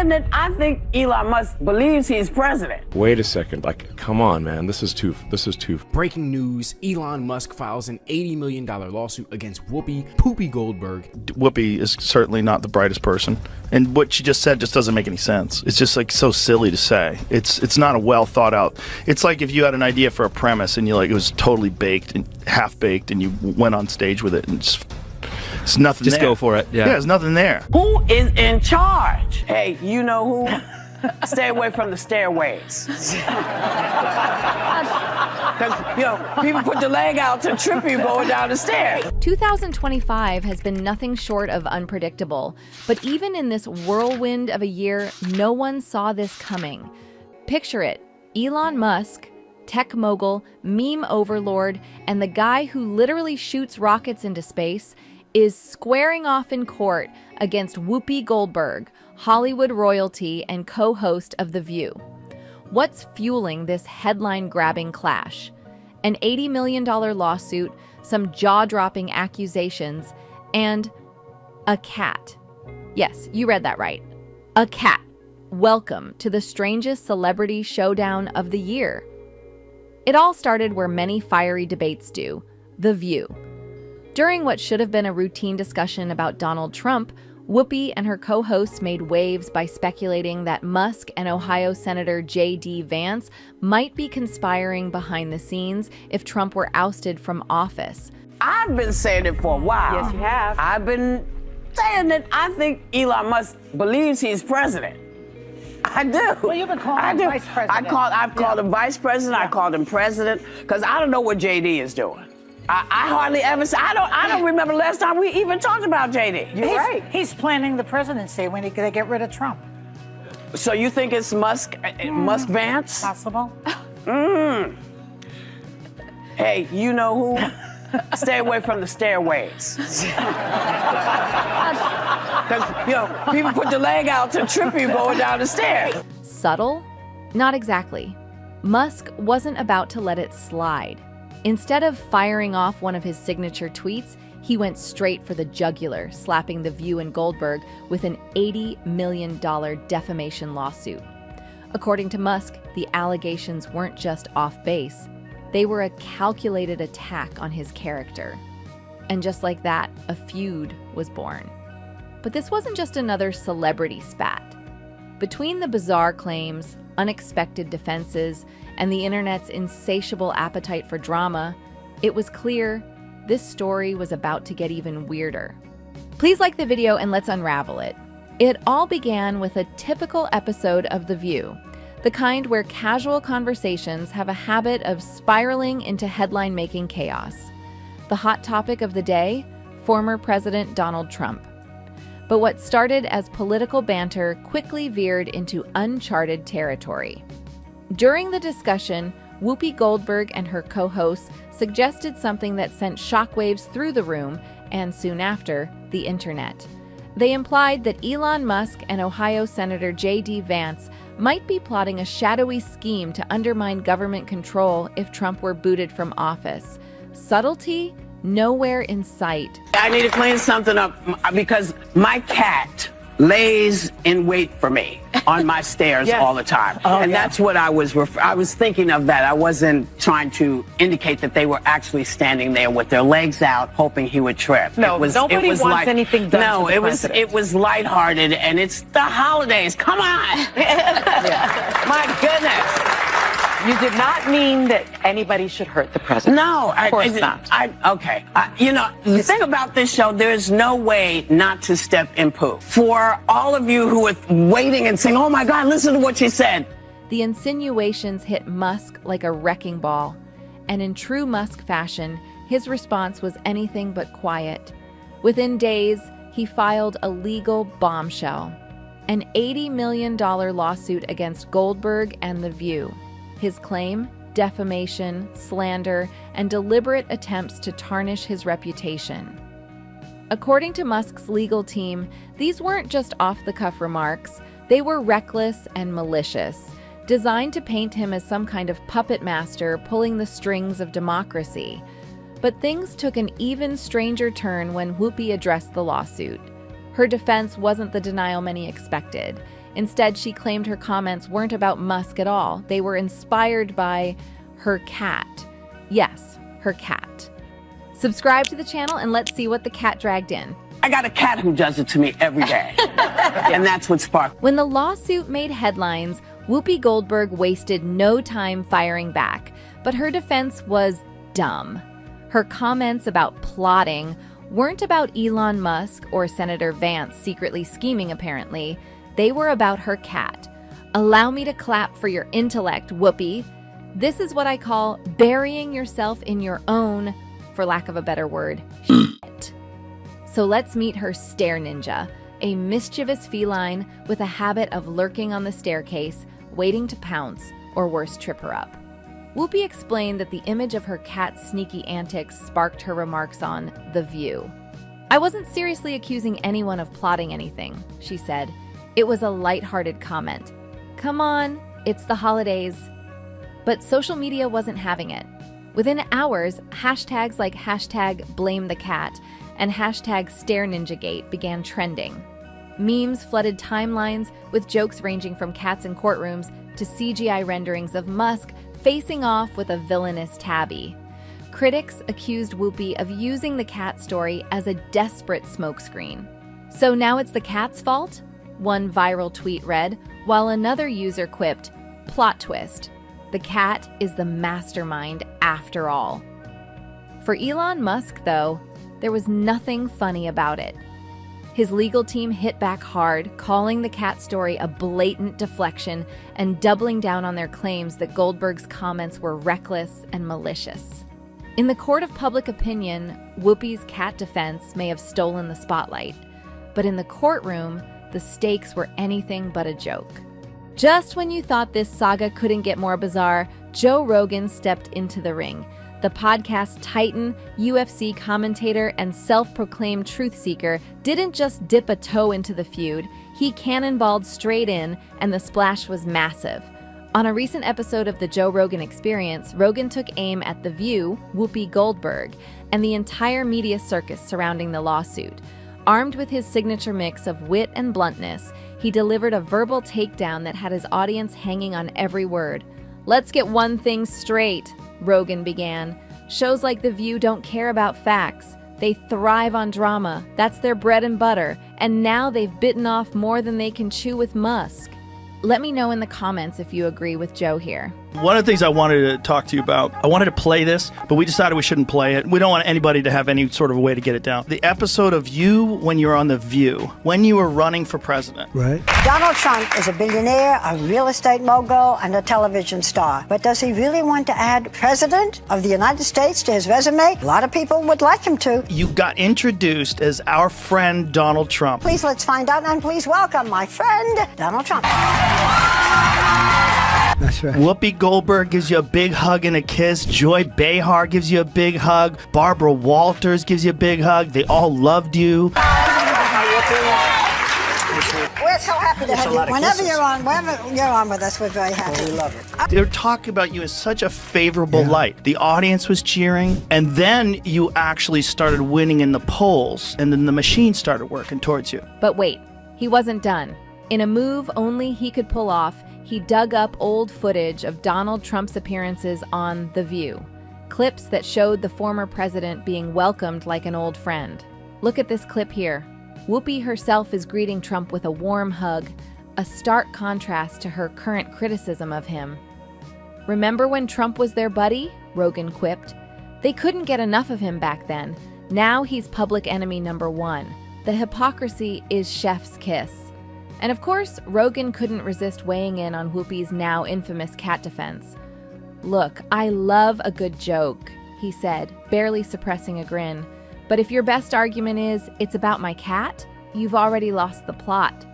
saying that I think Elon Musk believes he's president. Wait a second, like, come on, man, this is too. Breaking news, Elon Musk files an $80 million lawsuit against Whoopi Goldberg. Whoopi is certainly not the brightest person, and what she just said just doesn't make any sense. It's just like so silly to say. It's not a well thought out. It's like if you had an idea for a premise and it was totally baked and half baked, and you went on stage with it, and it's nothing. Just there. go for it. Yeah, there's nothing there. Who is in charge? Hey, you know who? Stay away from the stairways. Because, people put the leg out to trip you going down the stairs. 2025 has been nothing short of unpredictable, but even in this whirlwind of a year, no one saw this coming. Picture it, Elon Musk, tech mogul, meme overlord, and the guy who literally shoots rockets into space, is squaring off in court against Whoopi Goldberg, Hollywood royalty and co-host of The View. What's fueling this headline-grabbing clash? An $80 million lawsuit, some jaw-dropping accusations, and a cat. Yes, you read that right. A cat. Welcome to the strangest celebrity showdown of the year. It all started where many fiery debates do, The View. During what should have been a routine discussion about Donald Trump, Whoopi and her co-hosts made waves by speculating that Musk and Ohio Senator J.D. Vance might be conspiring behind the scenes if Trump were ousted from office. I've been saying it for a while. Yes, you have. I've been saying that I think Elon Musk believes he's president. I do. Well, you've been calling him vice president. I've called him vice president. I called him president because I don't know what JD is doing. I hardly ever. I don't remember the last time we even talked about JD. You're right. He's planning the presidency when they get rid of Trump. So you think it's Musk Vance? Possible. Hey, you know who? Stay away from the stairways. Because, people put the leg out to trip you going down the stairs. Subtle? Not exactly. Musk wasn't about to let it slide. Instead of firing off one of his signature tweets, he went straight for the jugular, slapping The View and Goldberg with an $80 million defamation lawsuit. According to Musk, the allegations weren't just off base. They were a calculated attack on his character. And just like that, a feud was born. But this wasn't just another celebrity spat. Between the bizarre claims, unexpected defenses, and the internet's insatiable appetite for drama, it was clear this story was about to get even weirder. Please like the video and let's unravel it. It all began with a typical episode of The View, the kind where casual conversations have a habit of spiraling into headline-making chaos. The hot topic of the day, former President Donald Trump. But what started as political banter quickly veered into uncharted territory. During the discussion, Whoopi Goldberg and her co-hosts suggested something that sent shockwaves through the room and, soon after, the internet. They implied that Elon Musk and Ohio Senator J.D. Vance might be plotting a shadowy scheme to undermine government control if Trump were booted from office. Subtlety? Nowhere in sight. I need to clean something up because my cat lays in wait for me on my stairs all the time. That's what I was thinking of that. I wasn't trying to indicate that they were actually standing there with their legs out hoping he would trip. No, nobody wants anything done No, to the it president. was lighthearted, and it's the holidays. Come on. My goodness. You did not mean that anybody should hurt the president. No, of course not. The thing about this show, there's no way not to step in poo. For all of you who are waiting and saying, oh my God, listen to what she said. The insinuations hit Musk like a wrecking ball. And in true Musk fashion, his response was anything but quiet. Within days, he filed a legal bombshell. An $80 million lawsuit against Goldberg and The View. His claim? Defamation, slander, and deliberate attempts to tarnish his reputation. According to Musk's legal team, these weren't just off-the-cuff remarks. They were reckless and malicious, designed to paint him as some kind of puppet master pulling the strings of democracy. But things took an even stranger turn when Whoopi addressed the lawsuit. Her defense wasn't the denial many expected. Instead, she claimed her comments weren't about Musk at all. They were inspired by her cat. Yes, her cat. Subscribe to the channel and let's see what the cat dragged in. I got a cat who does it to me every day. And that's what sparked. When the lawsuit made headlines, Whoopi Goldberg wasted no time firing back, but her defense was dumb. Her comments about plotting weren't about Elon Musk or Senator Vance secretly scheming, apparently. They were about her cat. Allow me to clap for your intellect, Whoopi. This is what I call burying yourself in your own, for lack of a better word, shit. So let's meet her stare ninja, a mischievous feline with a habit of lurking on the staircase, waiting to pounce, or worse, trip her up. Whoopi explained that the image of her cat's sneaky antics sparked her remarks on The View. I wasn't seriously accusing anyone of plotting anything, she said. It was a lighthearted comment. Come on, it's the holidays. But social media wasn't having it. Within hours, hashtags like #BlameTheCat and #StareNinjaGate began trending. Memes flooded timelines with jokes ranging from cats in courtrooms to CGI renderings of Musk facing off with a villainous tabby. Critics accused Whoopi of using the cat story as a desperate smokescreen. So now it's the cat's fault? One viral tweet read, while another user quipped, plot twist. The cat is the mastermind after all. For Elon Musk, though, there was nothing funny about it. His legal team hit back hard, calling the cat story a blatant deflection and doubling down on their claims that Goldberg's comments were reckless and malicious. In the court of public opinion, Whoopi's cat defense may have stolen the spotlight, but in the courtroom, the stakes were anything but a joke. Just when you thought this saga couldn't get more bizarre, Joe Rogan stepped into the ring. The podcast titan, UFC commentator, and self-proclaimed truth seeker didn't just dip a toe into the feud, he cannonballed straight in, and the splash was massive. On a recent episode of The Joe Rogan Experience, Rogan took aim at The View, Whoopi Goldberg, and the entire media circus surrounding the lawsuit. Armed with his signature mix of wit and bluntness, he delivered a verbal takedown that had his audience hanging on every word. Let's get one thing straight, Rogan began. Shows like The View don't care about facts. They thrive on drama. That's their bread and butter. And now they've bitten off more than they can chew with Musk. Let me know in the comments if you agree with Joe here. One of the things I wanted to talk to you about, I wanted to play this, but we decided we shouldn't play it. We don't want anybody to have any sort of way to get it down. The episode of you when you're on The View, when you were running for president. Right. Donald Trump is a billionaire, a real estate mogul, and a television star. But does he really want to add President of the United States to his resume? A lot of people would like him to. You got introduced as our friend Donald Trump. Please let's find out, and please welcome my friend, Donald Trump. That's right. Whoopi Goldberg gives you a big hug and a kiss. Joy Behar gives you a big hug. Barbara Walters gives you a big hug. They all loved you. We're so happy to have you. Whenever you're on with us, we're very happy. We love it. They're talking about you in such a favorable light. The audience was cheering, and then you actually started winning in the polls, and then the machine started working towards you. But wait, he wasn't done. In a move only he could pull off, he dug up old footage of Donald Trump's appearances on The View. Clips that showed the former president being welcomed like an old friend. Look at this clip here. Whoopi herself is greeting Trump with a warm hug, a stark contrast to her current criticism of him. Remember when Trump was their buddy? Rogan quipped. They couldn't get enough of him back then. Now he's public enemy number one. The hypocrisy is chef's kiss. And of course, Rogan couldn't resist weighing in on Whoopi's now infamous cat defense. Look, I love a good joke, he said, barely suppressing a grin. But if your best argument is, it's about my cat, you've already lost the plot.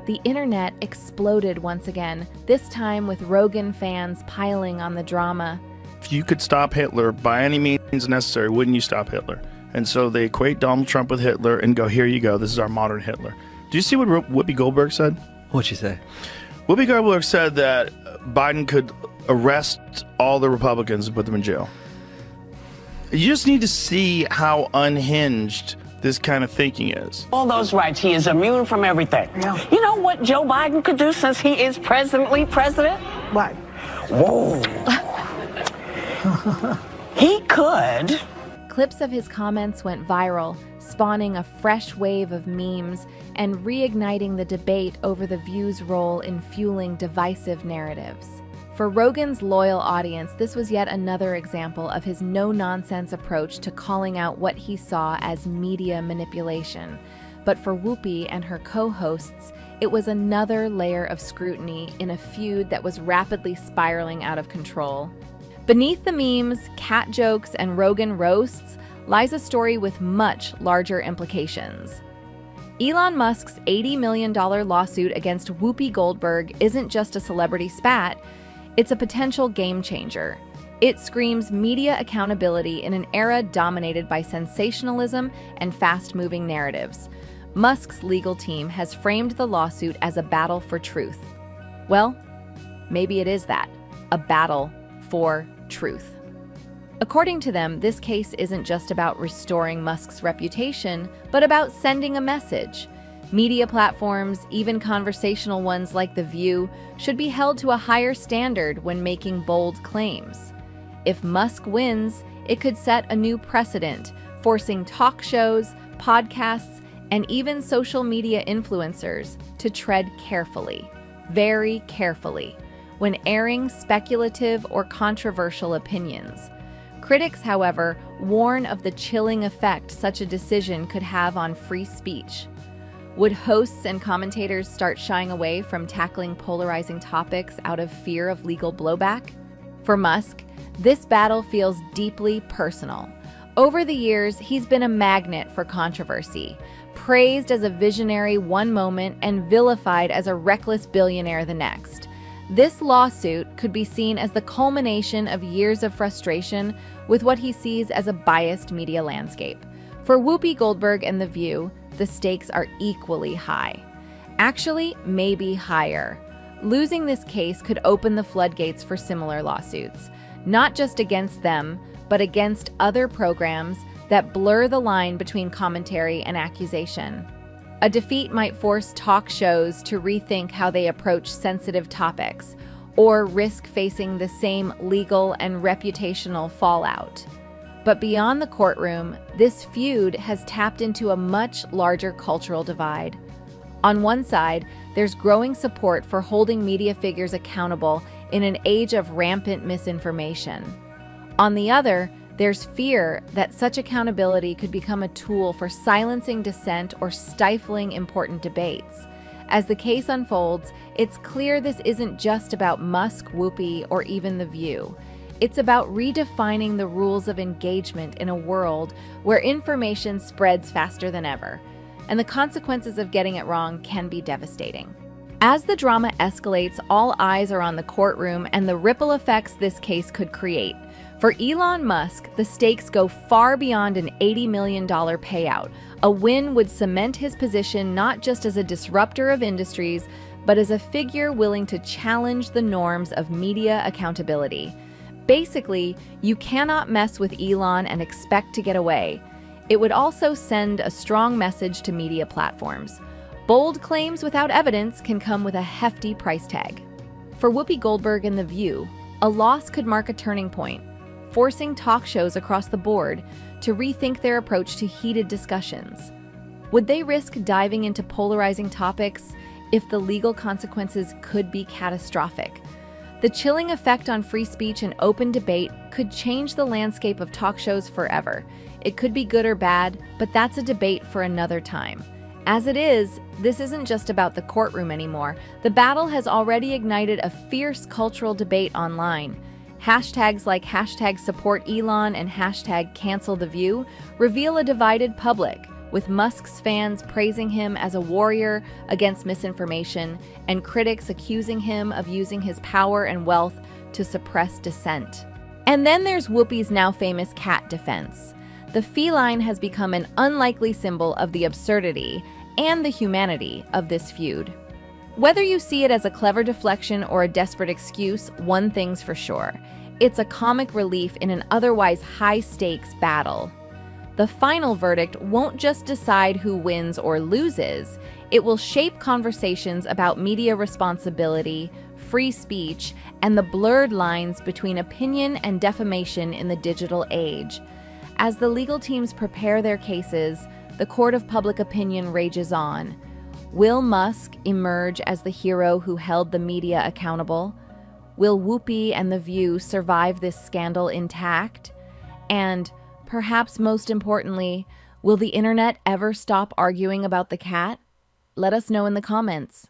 The internet exploded once again, this time with Rogan fans piling on the drama. If you could stop Hitler by any means necessary, wouldn't you stop Hitler? And so they equate Donald Trump with Hitler and go, here you go, this is our modern Hitler. Do you see what Whoopi Goldberg said? What'd she say? Whoopi Goldberg said that Biden could arrest all the Republicans and put them in jail. You just need to see how unhinged this kind of thinking is. All those rights. He is immune from everything. Yeah. You know what Joe Biden could do since he is presently president? What? Whoa. He could. Clips of his comments went viral, spawning a fresh wave of memes and reigniting the debate over The View's role in fueling divisive narratives. For Rogan's loyal audience, this was yet another example of his no-nonsense approach to calling out what he saw as media manipulation. But for Whoopi and her co-hosts, it was another layer of scrutiny in a feud that was rapidly spiraling out of control. Beneath the memes, cat jokes, and Rogan roasts lies a story with much larger implications. Elon Musk's $80 million lawsuit against Whoopi Goldberg isn't just a celebrity spat, it's a potential game changer. It screams media accountability in an era dominated by sensationalism and fast-moving narratives. Musk's legal team has framed the lawsuit as a battle for truth. Well, maybe it is that, a battle for truth. According to them, this case isn't just about restoring Musk's reputation, but about sending a message. Media platforms, even conversational ones like The View, should be held to a higher standard when making bold claims. If Musk wins, it could set a new precedent, forcing talk shows, podcasts, and even social media influencers to tread carefully, very carefully, when airing speculative or controversial opinions. Critics, however, warn of the chilling effect such a decision could have on free speech. Would hosts and commentators start shying away from tackling polarizing topics out of fear of legal blowback? For Musk, this battle feels deeply personal. Over the years, he's been a magnet for controversy, praised as a visionary one moment and vilified as a reckless billionaire the next. This lawsuit could be seen as the culmination of years of frustration with what he sees as a biased media landscape. For Whoopi Goldberg and The View, the stakes are equally high. Actually, maybe higher. Losing this case could open the floodgates for similar lawsuits, not just against them, but against other programs that blur the line between commentary and accusation. A defeat might force talk shows to rethink how they approach sensitive topics, or risk facing the same legal and reputational fallout. But beyond the courtroom, this feud has tapped into a much larger cultural divide. On one side, there's growing support for holding media figures accountable in an age of rampant misinformation. On the other, there's fear that such accountability could become a tool for silencing dissent or stifling important debates. As the case unfolds, it's clear this isn't just about Musk, Whoopi, or even The View. It's about redefining the rules of engagement in a world where information spreads faster than ever, and the consequences of getting it wrong can be devastating. As the drama escalates, all eyes are on the courtroom and the ripple effects this case could create. For Elon Musk, the stakes go far beyond an $80 million payout. A win would cement his position not just as a disruptor of industries, but as a figure willing to challenge the norms of media accountability. Basically, you cannot mess with Elon and expect to get away. It would also send a strong message to media platforms. Bold claims without evidence can come with a hefty price tag. For Whoopi Goldberg and The View, a loss could mark a turning point, forcing talk shows across the board to rethink their approach to heated discussions. Would they risk diving into polarizing topics if the legal consequences could be catastrophic? The chilling effect on free speech and open debate could change the landscape of talk shows forever. It could be good or bad, but that's a debate for another time. As it is, this isn't just about the courtroom anymore. The battle has already ignited a fierce cultural debate online. Hashtags like #SupportElon and #CancelTheView reveal a divided public, with Musk's fans praising him as a warrior against misinformation and critics accusing him of using his power and wealth to suppress dissent. And then there's Whoopi's now famous cat defense. The feline has become an unlikely symbol of the absurdity and the humanity of this feud. Whether you see it as a clever deflection or a desperate excuse, one thing's for sure. It's a comic relief in an otherwise high-stakes battle. The final verdict won't just decide who wins or loses. It will shape conversations about media responsibility, free speech, and the blurred lines between opinion and defamation in the digital age. As the legal teams prepare their cases, the court of public opinion rages on. Will Musk emerge as the hero who held the media accountable? Will Whoopi and The View survive this scandal intact? And perhaps most importantly, will the internet ever stop arguing about the cat? Let us know in the comments.